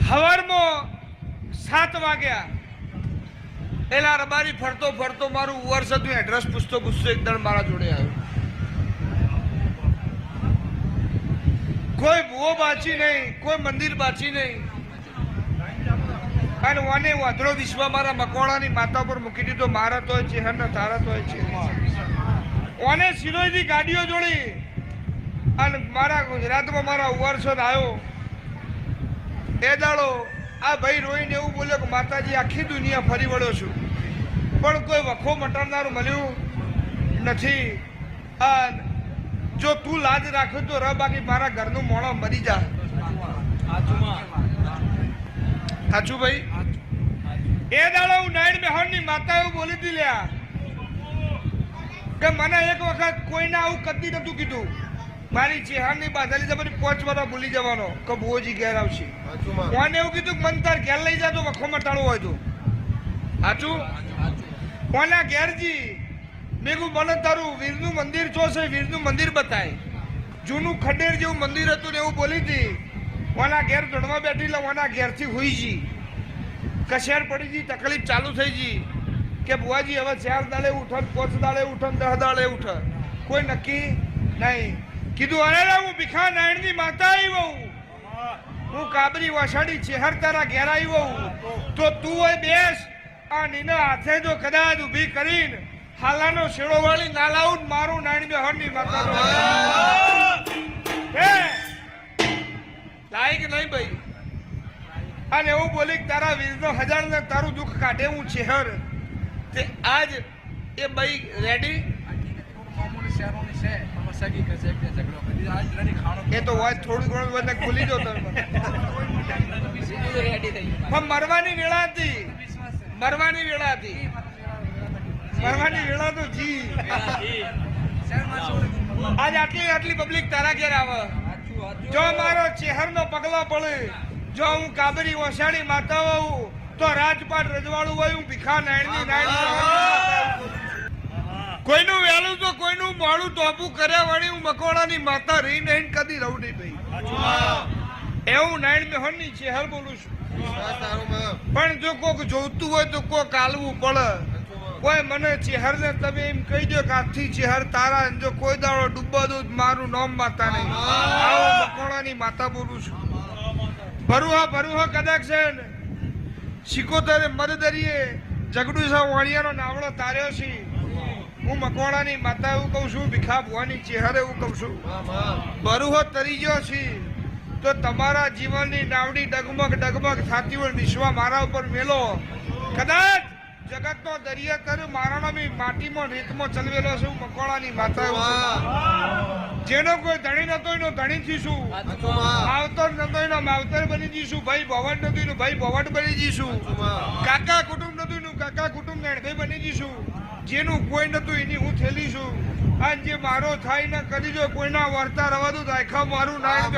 હવારમાં 7 વાગ્યા એલા રબારી ફરતો ફરતો મારું વર્ષ હતું એડ્રેસ પૂછતો એક દળ મારા જોડે આવ્યો. કોઈ ભૂવો બાચી નહીં, કોઈ મંદિર બાચી નહીં, અને ઓને વાદળો વિશ્વા મારા મકવાણાની માતા પર મૂકી દીધો. મારા તોય ચેહર ને તારા તોય ચેહર. ઓને સિરોઈથી ગાડીઓ જોડી અને મારા ગુજરાતમાં મારા વર્ષ આવ્યો. એ દાડો આ ભાઈ રોઈને એવું બોલ્યો કે માતાજી આખી દુનિયા ફરી વળ્યો છું, પણ કોઈ વખો મટાડનારું મળ્યું નથી. જો તું લાજ રાખ્યો તો ર, બાકી મારા ઘરનું મોણો મરી જા. સાચું ભાઈ? એ દાડો હું નાયણ મેહોણની માતા એવું બોલી હતી લ્યા કે મને એક વખત કોઈને આવું કદી નતું કીધું. મારી ચેહારની બાંધેલી છે બધી 5 વાર ભૂલી જવાનો કે ભુવોજી ઘેર આવશે. કોને એવું કીધું કે મન તાર ઘેર લઈ જાતો વખો મટાડવો હોય તો. સાચું? કોના ઘેરજી મેં કહું મને તારું વીરનું મંદિર છો છે, વીરનું મંદિર બતાય. જૂનું ખડેર જેવું મંદિર હતું ને એવું બોલી હતી. કોના ઘેર ધડવા બેઠી લે, કોના ઘેરથી હોઈ જી કશેર પડી જી, તકલીફ ચાલુ થઈ જી કે બુઆજી હવે 4 દાડે ઉઠ, 5 દાડે ઉઠ, 10 દાડે ઉઠ, કોઈ નક્કી નહીં. કીધું અરે હું ભીખા નાયણની માતા આવ્યો, હું કાબરી વાસાડી ચેહર તારા ઘેર આવ્યો, તો તું હોય બેસ. આ નીના હાથે જો કદાચ ઊભી કરીને હાલાનો શેડો વાળી ના લાવું મારું નાયણ મેહોણની માતા લાયક નહીં ભાઈ. અને એવું બોલી કે તારા વીરનો હજાર ને તારું દુઃખ કાઢે હું ચેહર. તે આજ એ ભાઈ રેડી એ તો વાત થોડું ઘણું બધા ખુલી જો તમે. પણ મરવાની વેળા હતી, મરવાની વેળા હતી, મરવાની વેળા તો જી. આજ આટલી પબ્લિક તારા ઘેર આવે. જો મારો ચેહરનો પગલો પડે, જો હું કાબરી વસાણી માતા હોઉં તો રાજપાટ રજવાડું હોય, હું ભીખા નાયણની નાયણ. કોઈનું વહેલું તો કોઈનું મોડું તોપું કર્યા વળી હું મકોડાની માતા રહી નહીં કદી રહું નહીં ભાઈ. એવું નાયણ મેહોણની ચેહર બોલું છું. પણ જો કોક જોતું હોય તો કોક આલવું પડે. કોઈ મને ચેહર ને તમે એમ કહી દો કે આજથી ચેહર તારા, જો કોઈ દાડો ડૂબવા દઉં મારું નામ માતા નહીં. આવું મકોડાની માતા બોલું છું. ભરુહા કદાચ છે ને 76 મરદરીએ જગડું સા વાણિયાનો નાવડો તાર્યો છે. હું મકવાણાની માતા એવું કહું છું, ભીખા ભુવાની ચેહર એવું કહું છું. બરુહો તરી ગયો છે તો તમારા જીવનની નાવડી ડગમગ થતી હોય વિશ્વા મારા ઉપર મેલો. કદાચ જગતનો દરિયા કર મારાનો બી માટીમાં રેતમાં ચલવેલો છે. હું મકવાણાની માતા એવું. જેનો કોઈ ધણી નતો એનો ધણી થઈશું, માવતર નતો એનો માવતર બની જઈશું, ભાઈ ભવડ નતું એનું ભાઈ ભવડ બની જઈશું, કાકા કુટુંબ નતું એનું કાકા કુટુંબ ભાઈ બની જઈશું. જેનું કોઈ નતું એની હું થેલી છું. અને જે મારો થાય ને કરી જો કોઈના વર્તા રવા દઉં દાખા મારું નાયણ.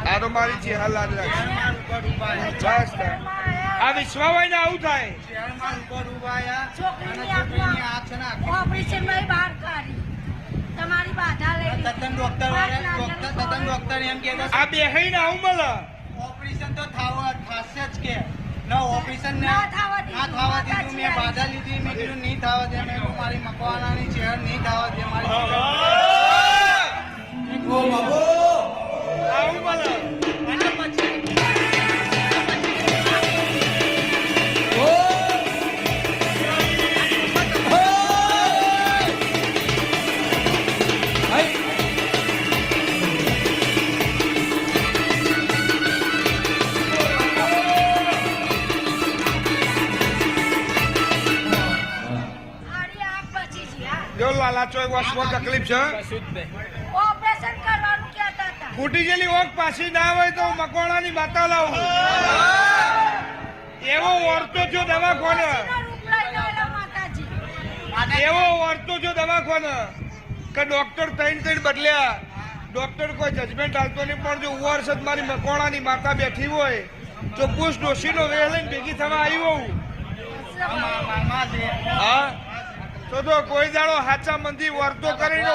આ તો મારી ચેહર લાજ રાખે. આ વિશ્વાભાઈ ને આવું થાય. આ બે ને આવું મળે. ઓપરેશન તો થશે જ કે ના ઓપરેશન ના થવા દીધું. મેં બાધા લીધી, મેં કીધું નહીં થવા દે. મેં મારી મકવાણાની ચેહર નહીં થવા દે. મારી આવું મળે. અને પછી જો લાલા ચોય વાસમાં તકલીફ છે. ઓપરેશન કરવાનું કહેતા હતા. ફૂટી ગયેલી ઓક પાછી ના હોય તો મકવાણાની માતા લાવું. એવો વર્તો જો દવાખાને, એવો વર્તો જો દવાખાને કે ડોક્ટર ત્રણ બદલ્યા. ડોક્ટર કોઈ જજમેન્ટ આવતો નહીં, પણ જો વર્ષ મારી મકવાણાની માતા બેઠી હોય તો પૂછ ડોશીનો વેહ લઈને ભેગી થવા આવી હોઉં. હા તો કોઈ દાડો હાચા મંદી વર્તો કરીને